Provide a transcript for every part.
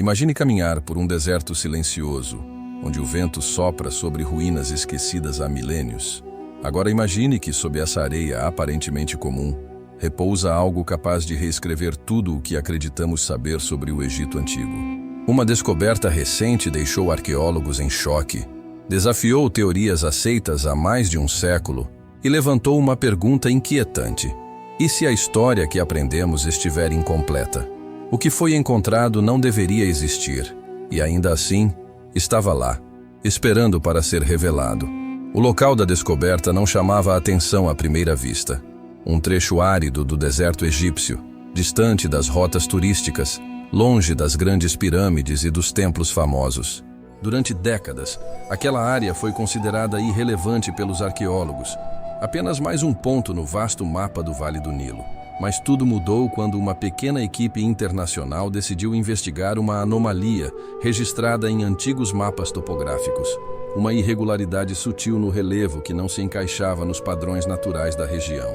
Imagine caminhar por um deserto silencioso, onde o vento sopra sobre ruínas esquecidas há milênios. Agora imagine que sob essa areia aparentemente comum, repousa algo capaz de reescrever tudo o que acreditamos saber sobre o Egito Antigo. Uma descoberta recente deixou arqueólogos em choque, desafiou teorias aceitas há mais de um século e levantou uma pergunta inquietante. E se a história que aprendemos estiver incompleta? O que foi encontrado não deveria existir, e ainda assim, estava lá, esperando para ser revelado. O local da descoberta não chamava a atenção à primeira vista. Um trecho árido do deserto egípcio, distante das rotas turísticas, longe das grandes pirâmides e dos templos famosos. Durante décadas, aquela área foi considerada irrelevante pelos arqueólogos, apenas mais um ponto no vasto mapa do Vale do Nilo. Mas tudo mudou quando uma pequena equipe internacional decidiu investigar uma anomalia registrada em antigos mapas topográficos. Uma irregularidade sutil no relevo que não se encaixava nos padrões naturais da região.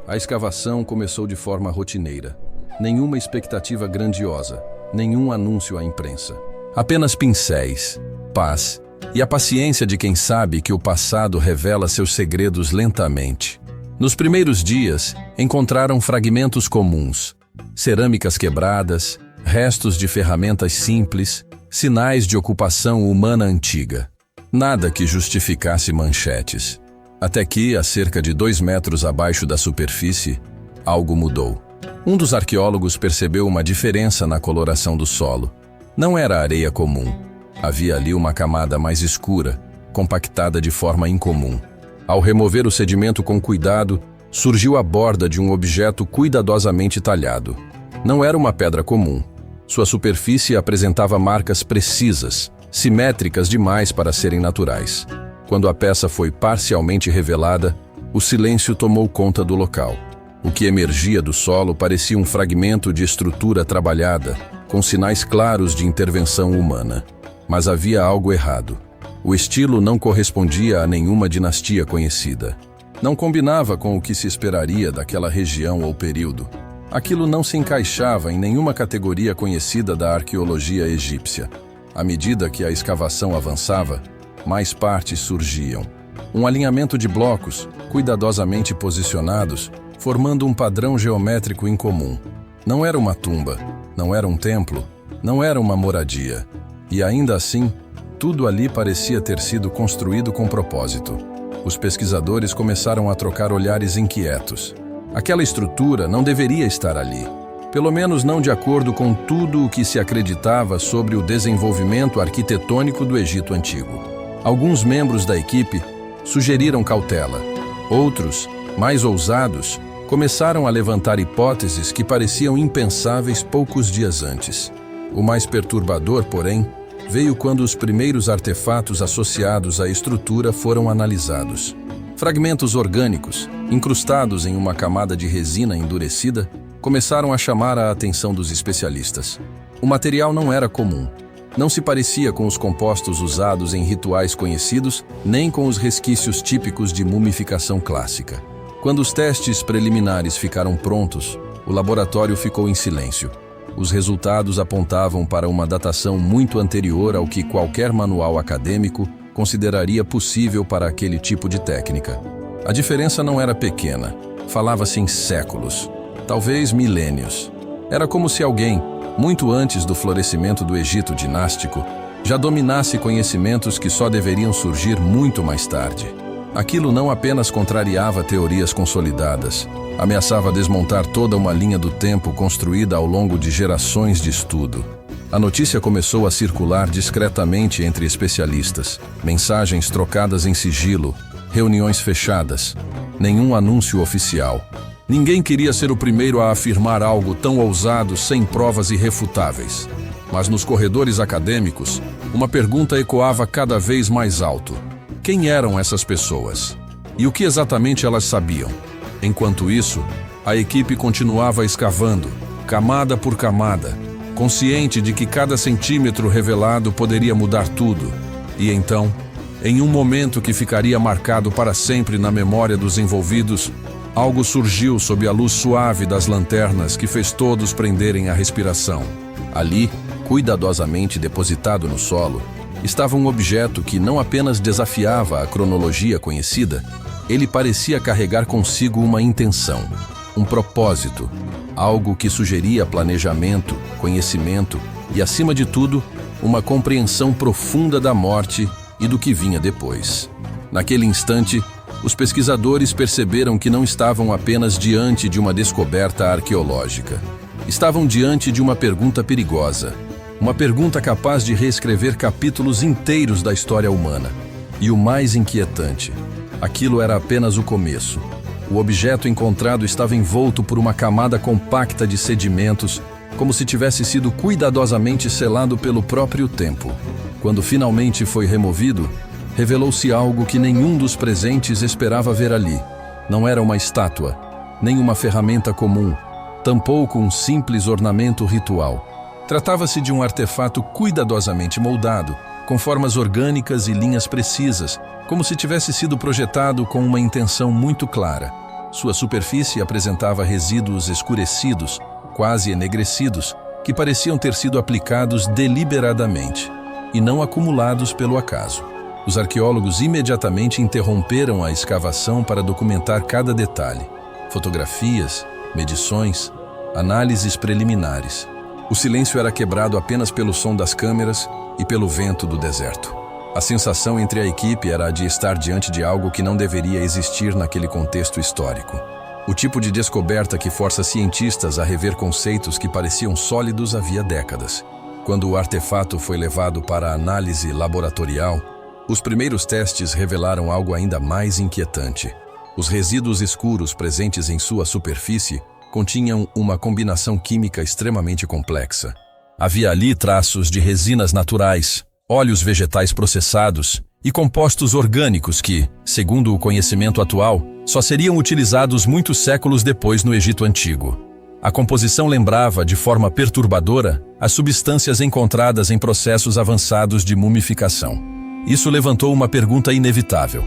A escavação começou de forma rotineira. Nenhuma expectativa grandiosa, nenhum anúncio à imprensa. Apenas pincéis, paz e a paciência de quem sabe que o passado revela seus segredos lentamente. Nos primeiros dias, encontraram fragmentos comuns, cerâmicas quebradas, restos de ferramentas simples, sinais de ocupação humana antiga. Nada que justificasse manchetes. Até que, a cerca de 2 metros abaixo da superfície, algo mudou. Um dos arqueólogos percebeu uma diferença na coloração do solo. Não era areia comum. Havia ali uma camada mais escura, compactada de forma incomum. Ao remover o sedimento com cuidado, surgiu a borda de um objeto cuidadosamente talhado. Não era uma pedra comum. Sua superfície apresentava marcas precisas, simétricas demais para serem naturais. Quando a peça foi parcialmente revelada, o silêncio tomou conta do local. O que emergia do solo parecia um fragmento de estrutura trabalhada, com sinais claros de intervenção humana. Mas havia algo errado. O estilo não correspondia a nenhuma dinastia conhecida. Não combinava com o que se esperaria daquela região ou período. Aquilo não se encaixava em nenhuma categoria conhecida da arqueologia egípcia. À medida que a escavação avançava, mais partes surgiam. Um alinhamento de blocos, cuidadosamente posicionados, formando um padrão geométrico incomum. Não era uma tumba, não era um templo, não era uma moradia. E ainda assim, tudo ali parecia ter sido construído com propósito. Os pesquisadores começaram a trocar olhares inquietos. Aquela estrutura não deveria estar ali. Pelo menos não de acordo com tudo o que se acreditava sobre o desenvolvimento arquitetônico do Egito Antigo. Alguns membros da equipe sugeriram cautela. Outros, mais ousados, começaram a levantar hipóteses que pareciam impensáveis poucos dias antes. O mais perturbador, porém, veio quando os primeiros artefatos associados à estrutura foram analisados. Fragmentos orgânicos, incrustados em uma camada de resina endurecida, começaram a chamar a atenção dos especialistas. O material não era comum. Não se parecia com os compostos usados em rituais conhecidos, nem com os resquícios típicos de mumificação clássica. Quando os testes preliminares ficaram prontos, o laboratório ficou em silêncio. Os resultados apontavam para uma datação muito anterior ao que qualquer manual acadêmico consideraria possível para aquele tipo de técnica. A diferença não era pequena. Falava-se em séculos, talvez milênios. Era como se alguém, muito antes do florescimento do Egito dinástico, já dominasse conhecimentos que só deveriam surgir muito mais tarde. Aquilo não apenas contrariava teorias consolidadas, ameaçava desmontar toda uma linha do tempo construída ao longo de gerações de estudo. A notícia começou a circular discretamente entre especialistas, mensagens trocadas em sigilo, reuniões fechadas, nenhum anúncio oficial. Ninguém queria ser o primeiro a afirmar algo tão ousado sem provas irrefutáveis. Mas nos corredores acadêmicos, uma pergunta ecoava cada vez mais alto. Quem eram essas pessoas? E o que exatamente elas sabiam? Enquanto isso, a equipe continuava escavando, camada por camada, consciente de que cada centímetro revelado poderia mudar tudo. E então, em um momento que ficaria marcado para sempre na memória dos envolvidos, algo surgiu sob a luz suave das lanternas que fez todos prenderem a respiração. Ali, cuidadosamente depositado no solo, estava um objeto que não apenas desafiava a cronologia conhecida, ele parecia carregar consigo uma intenção, um propósito, algo que sugeria planejamento, conhecimento e, acima de tudo, uma compreensão profunda da morte e do que vinha depois. Naquele instante, os pesquisadores perceberam que não estavam apenas diante de uma descoberta arqueológica. Estavam diante de uma pergunta perigosa, uma pergunta capaz de reescrever capítulos inteiros da história humana. E o mais inquietante, aquilo era apenas o começo. O objeto encontrado estava envolto por uma camada compacta de sedimentos, como se tivesse sido cuidadosamente selado pelo próprio tempo. Quando finalmente foi removido, revelou-se algo que nenhum dos presentes esperava ver ali. Não era uma estátua, nem uma ferramenta comum, tampouco um simples ornamento ritual. Tratava-se de um artefato cuidadosamente moldado, com formas orgânicas e linhas precisas, como se tivesse sido projetado com uma intenção muito clara. Sua superfície apresentava resíduos escurecidos, quase enegrecidos, que pareciam ter sido aplicados deliberadamente, e não acumulados pelo acaso. Os arqueólogos imediatamente interromperam a escavação para documentar cada detalhe. Fotografias, medições, análises preliminares. O silêncio era quebrado apenas pelo som das câmeras e pelo vento do deserto. A sensação entre a equipe era a de estar diante de algo que não deveria existir naquele contexto histórico. O tipo de descoberta que força cientistas a rever conceitos que pareciam sólidos havia décadas. Quando o artefato foi levado para a análise laboratorial, os primeiros testes revelaram algo ainda mais inquietante. Os resíduos escuros presentes em sua superfície continham uma combinação química extremamente complexa. Havia ali traços de resinas naturais, óleos vegetais processados e compostos orgânicos que, segundo o conhecimento atual, só seriam utilizados muitos séculos depois no Egito Antigo. A composição lembrava, de forma perturbadora, as substâncias encontradas em processos avançados de mumificação. Isso levantou uma pergunta inevitável.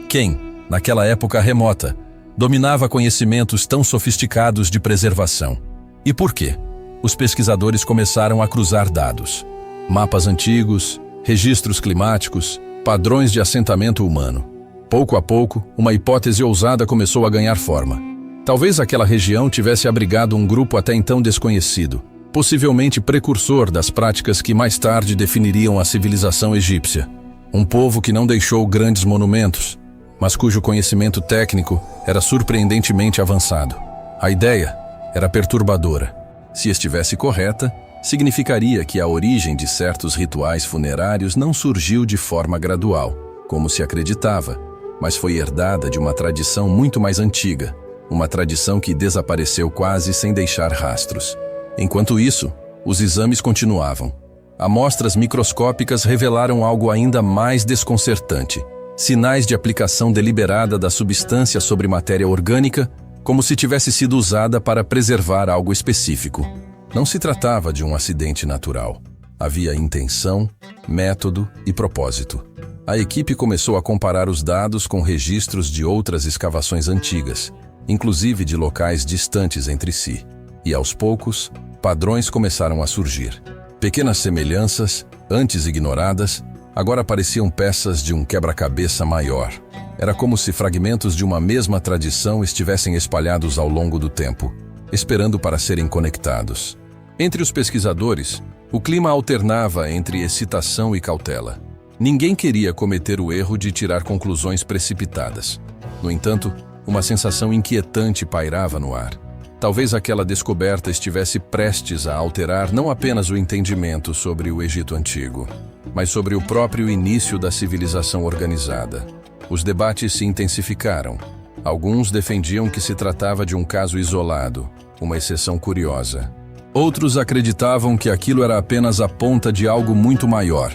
Quem, naquela época remota, dominava conhecimentos tão sofisticados de preservação? E por quê? Os pesquisadores começaram a cruzar dados. Mapas antigos, registros climáticos, padrões de assentamento humano. Pouco a pouco, uma hipótese ousada começou a ganhar forma. Talvez aquela região tivesse abrigado um grupo até então desconhecido, possivelmente precursor das práticas que mais tarde definiriam a civilização egípcia. Um povo que não deixou grandes monumentos, mas cujo conhecimento técnico era surpreendentemente avançado. A ideia era perturbadora. Se estivesse correta, significaria que a origem de certos rituais funerários não surgiu de forma gradual, como se acreditava, mas foi herdada de uma tradição muito mais antiga, uma tradição que desapareceu quase sem deixar rastros. Enquanto isso, os exames continuavam. Amostras microscópicas revelaram algo ainda mais desconcertante: sinais de aplicação deliberada da substância sobre matéria orgânica, como se tivesse sido usada para preservar algo específico. Não se tratava de um acidente natural. Havia intenção, método e propósito. A equipe começou a comparar os dados com registros de outras escavações antigas, inclusive de locais distantes entre si. E aos poucos, padrões começaram a surgir. Pequenas semelhanças, antes ignoradas, agora pareciam peças de um quebra-cabeça maior. Era como se fragmentos de uma mesma tradição estivessem espalhados ao longo do tempo, esperando para serem conectados. Entre os pesquisadores, o clima alternava entre excitação e cautela. Ninguém queria cometer o erro de tirar conclusões precipitadas. No entanto, uma sensação inquietante pairava no ar. Talvez aquela descoberta estivesse prestes a alterar não apenas o entendimento sobre o Egito Antigo, mas sobre o próprio início da civilização organizada. Os debates se intensificaram. Alguns defendiam que se tratava de um caso isolado, uma exceção curiosa. Outros acreditavam que aquilo era apenas a ponta de algo muito maior,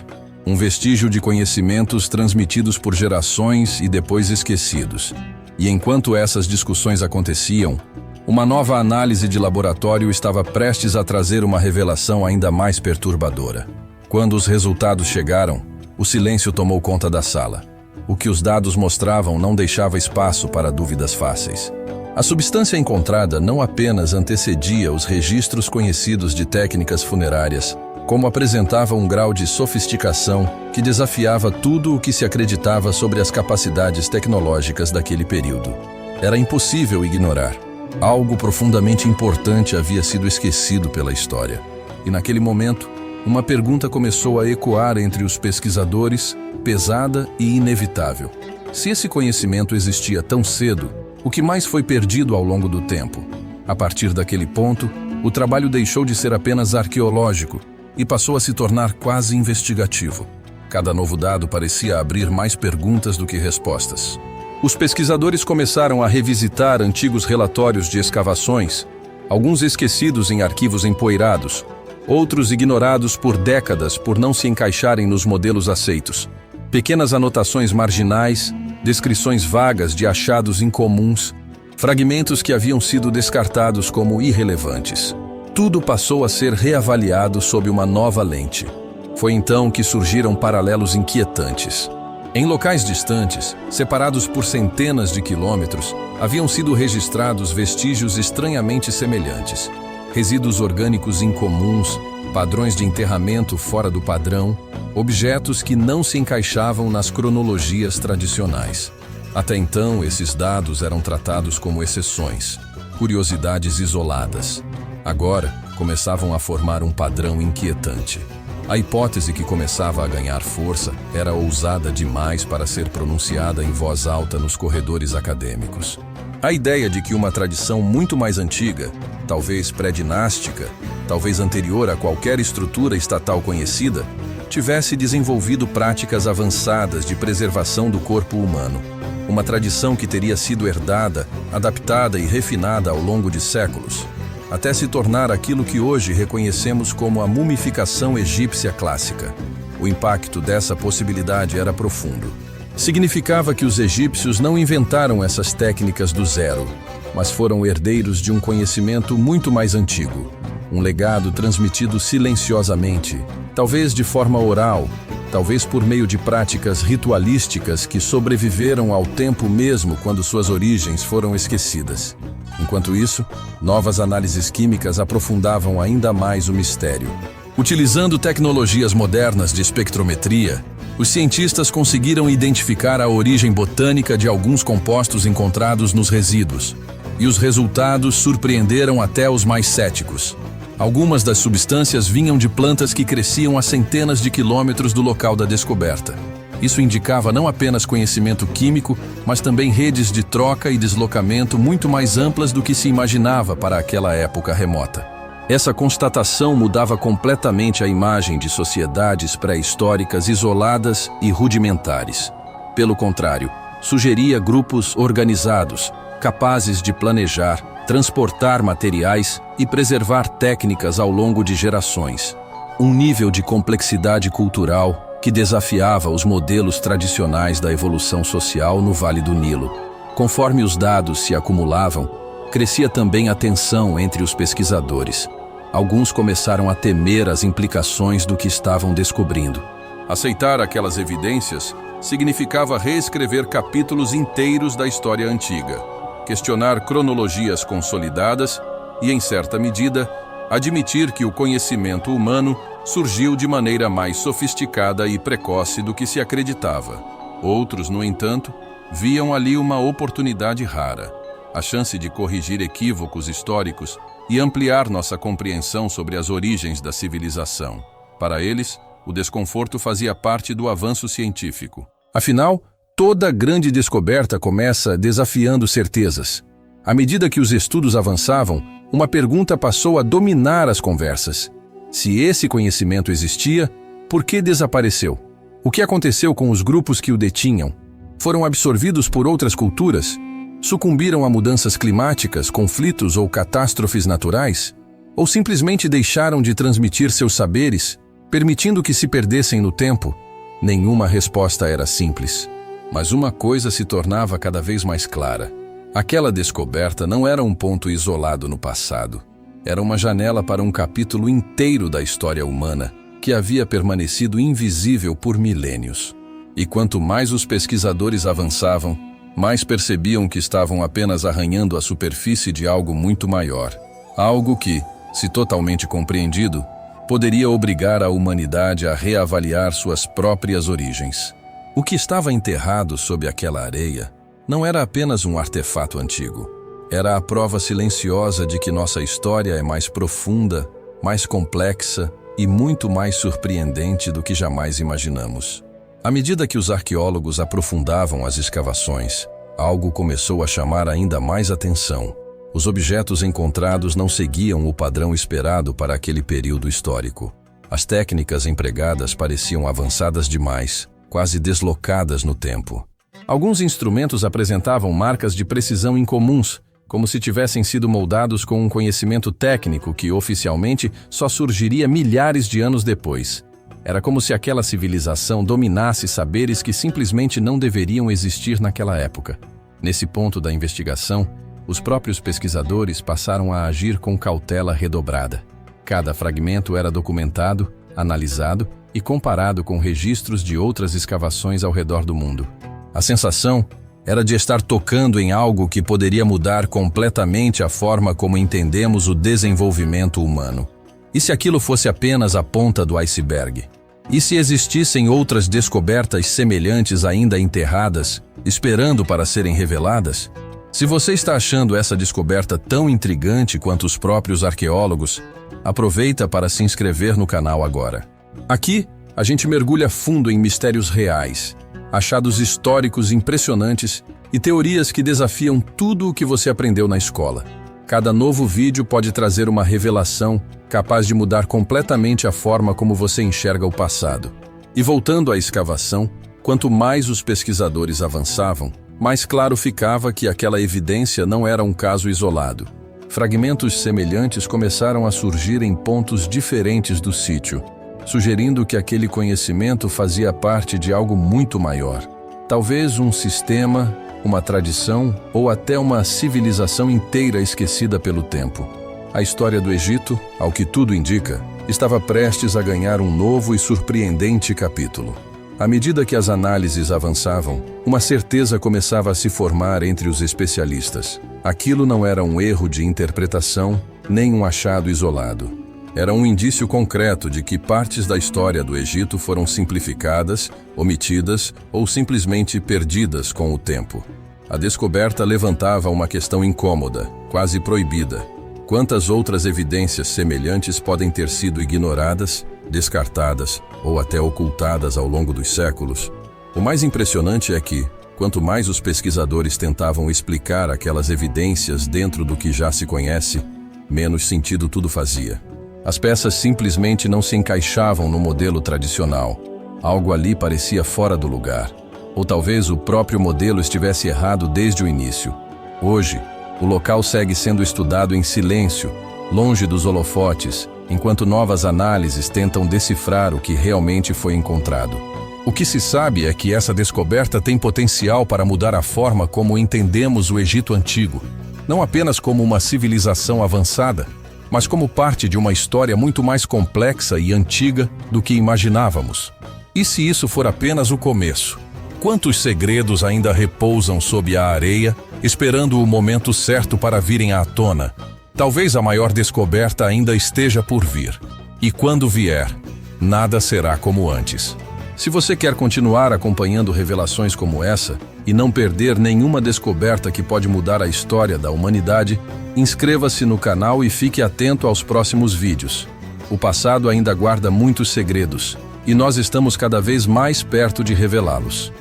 um vestígio de conhecimentos transmitidos por gerações e depois esquecidos. E enquanto essas discussões aconteciam, uma nova análise de laboratório estava prestes a trazer uma revelação ainda mais perturbadora. Quando os resultados chegaram, o silêncio tomou conta da sala. O que os dados mostravam não deixava espaço para dúvidas fáceis. A substância encontrada não apenas antecedia os registros conhecidos de técnicas funerárias, como apresentava um grau de sofisticação que desafiava tudo o que se acreditava sobre as capacidades tecnológicas daquele período. Era impossível ignorar. Algo profundamente importante havia sido esquecido pela história. E naquele momento, uma pergunta começou a ecoar entre os pesquisadores, pesada e inevitável. Se esse conhecimento existia tão cedo, o que mais foi perdido ao longo do tempo? A partir daquele ponto, o trabalho deixou de ser apenas arqueológico e passou a se tornar quase investigativo. Cada novo dado parecia abrir mais perguntas do que respostas. Os pesquisadores começaram a revisitar antigos relatórios de escavações, alguns esquecidos em arquivos empoeirados, outros ignorados por décadas por não se encaixarem nos modelos aceitos. Pequenas anotações marginais, descrições vagas de achados incomuns, fragmentos que haviam sido descartados como irrelevantes. Tudo passou a ser reavaliado sob uma nova lente. Foi então que surgiram paralelos inquietantes. Em locais distantes, separados por centenas de quilômetros, haviam sido registrados vestígios estranhamente semelhantes. Resíduos orgânicos incomuns, padrões de enterramento fora do padrão, objetos que não se encaixavam nas cronologias tradicionais. Até então, esses dados eram tratados como exceções, curiosidades isoladas. Agora, começavam a formar um padrão inquietante. A hipótese que começava a ganhar força era ousada demais para ser pronunciada em voz alta nos corredores acadêmicos. A ideia de que uma tradição muito mais antiga, talvez pré-dinástica, talvez anterior a qualquer estrutura estatal conhecida, tivesse desenvolvido práticas avançadas de preservação do corpo humano. Uma tradição que teria sido herdada, adaptada e refinada ao longo de séculos, até se tornar aquilo que hoje reconhecemos como a mumificação egípcia clássica. O impacto dessa possibilidade era profundo. Significava que os egípcios não inventaram essas técnicas do zero, mas foram herdeiros de um conhecimento muito mais antigo, um legado transmitido silenciosamente, talvez de forma oral, talvez por meio de práticas ritualísticas que sobreviveram ao tempo mesmo quando suas origens foram esquecidas. Enquanto isso, novas análises químicas aprofundavam ainda mais o mistério. Utilizando tecnologias modernas de espectrometria, os cientistas conseguiram identificar a origem botânica de alguns compostos encontrados nos resíduos, e os resultados surpreenderam até os mais céticos. Algumas das substâncias vinham de plantas que cresciam a centenas de quilômetros do local da descoberta. Isso indicava não apenas conhecimento químico, mas também redes de troca e deslocamento muito mais amplas do que se imaginava para aquela época remota. Essa constatação mudava completamente a imagem de sociedades pré-históricas isoladas e rudimentares. Pelo contrário, sugeria grupos organizados, capazes de planejar, transportar materiais e preservar técnicas ao longo de gerações. Um nível de complexidade cultural que desafiava os modelos tradicionais da evolução social no Vale do Nilo. Conforme os dados se acumulavam, crescia também a tensão entre os pesquisadores. Alguns começaram a temer as implicações do que estavam descobrindo. Aceitar aquelas evidências significava reescrever capítulos inteiros da história antiga, questionar cronologias consolidadas e, em certa medida, admitir que o conhecimento humano surgiu de maneira mais sofisticada e precoce do que se acreditava. Outros, no entanto, viam ali uma oportunidade rara, a chance de corrigir equívocos históricos e ampliar nossa compreensão sobre as origens da civilização. Para eles, o desconforto fazia parte do avanço científico. Afinal, toda grande descoberta começa desafiando certezas. À medida que os estudos avançavam, uma pergunta passou a dominar as conversas. Se esse conhecimento existia, por que desapareceu? O que aconteceu com os grupos que o detinham? Foram absorvidos por outras culturas? Sucumbiram a mudanças climáticas, conflitos ou catástrofes naturais? Ou simplesmente deixaram de transmitir seus saberes, permitindo que se perdessem no tempo? Nenhuma resposta era simples. Mas uma coisa se tornava cada vez mais clara. Aquela descoberta não era um ponto isolado no passado. Era uma janela para um capítulo inteiro da história humana, que havia permanecido invisível por milênios. E quanto mais os pesquisadores avançavam, mais percebiam que estavam apenas arranhando a superfície de algo muito maior. Algo que, se totalmente compreendido, poderia obrigar a humanidade a reavaliar suas próprias origens. O que estava enterrado sob aquela areia não era apenas um artefato antigo. Era a prova silenciosa de que nossa história é mais profunda, mais complexa e muito mais surpreendente do que jamais imaginamos. À medida que os arqueólogos aprofundavam as escavações, algo começou a chamar ainda mais atenção. Os objetos encontrados não seguiam o padrão esperado para aquele período histórico. As técnicas empregadas pareciam avançadas demais, quase deslocadas no tempo. Alguns instrumentos apresentavam marcas de precisão incomuns, como se tivessem sido moldados com um conhecimento técnico que, oficialmente, só surgiria milhares de anos depois. Era como se aquela civilização dominasse saberes que simplesmente não deveriam existir naquela época. Nesse ponto da investigação, os próprios pesquisadores passaram a agir com cautela redobrada. Cada fragmento era documentado, analisado e comparado com registros de outras escavações ao redor do mundo. A sensação era de estar tocando em algo que poderia mudar completamente a forma como entendemos o desenvolvimento humano. E se aquilo fosse apenas a ponta do iceberg? E se existissem outras descobertas semelhantes ainda enterradas, esperando para serem reveladas? Se você está achando essa descoberta tão intrigante quanto os próprios arqueólogos, aproveita para se inscrever no canal agora. Aqui, a gente mergulha fundo em mistérios reais, achados históricos impressionantes e teorias que desafiam tudo o que você aprendeu na escola. Cada novo vídeo pode trazer uma revelação capaz de mudar completamente a forma como você enxerga o passado. E voltando à escavação, quanto mais os pesquisadores avançavam, mais claro ficava que aquela evidência não era um caso isolado. Fragmentos semelhantes começaram a surgir em pontos diferentes do sítio, sugerindo que aquele conhecimento fazia parte de algo muito maior. Talvez um sistema, uma tradição ou até uma civilização inteira esquecida pelo tempo. A história do Egito, ao que tudo indica, estava prestes a ganhar um novo e surpreendente capítulo. À medida que as análises avançavam, uma certeza começava a se formar entre os especialistas. Aquilo não era um erro de interpretação, nem um achado isolado. Era um indício concreto de que partes da história do Egito foram simplificadas, omitidas ou simplesmente perdidas com o tempo. A descoberta levantava uma questão incômoda, quase proibida. Quantas outras evidências semelhantes podem ter sido ignoradas, descartadas ou até ocultadas ao longo dos séculos? O mais impressionante é que, quanto mais os pesquisadores tentavam explicar aquelas evidências dentro do que já se conhece, menos sentido tudo fazia. As peças simplesmente não se encaixavam no modelo tradicional. Algo ali parecia fora do lugar. Ou talvez o próprio modelo estivesse errado desde o início. Hoje, o local segue sendo estudado em silêncio, longe dos holofotes, enquanto novas análises tentam decifrar o que realmente foi encontrado. O que se sabe é que essa descoberta tem potencial para mudar a forma como entendemos o Egito Antigo, não apenas como uma civilização avançada, mas como parte de uma história muito mais complexa e antiga do que imaginávamos. E se isso for apenas o começo? Quantos segredos ainda repousam sob a areia, esperando o momento certo para virem à tona? Talvez a maior descoberta ainda esteja por vir. E quando vier, nada será como antes. Se você quer continuar acompanhando revelações como essa e não perder nenhuma descoberta que pode mudar a história da humanidade, inscreva-se no canal e fique atento aos próximos vídeos. O passado ainda guarda muitos segredos, e nós estamos cada vez mais perto de revelá-los.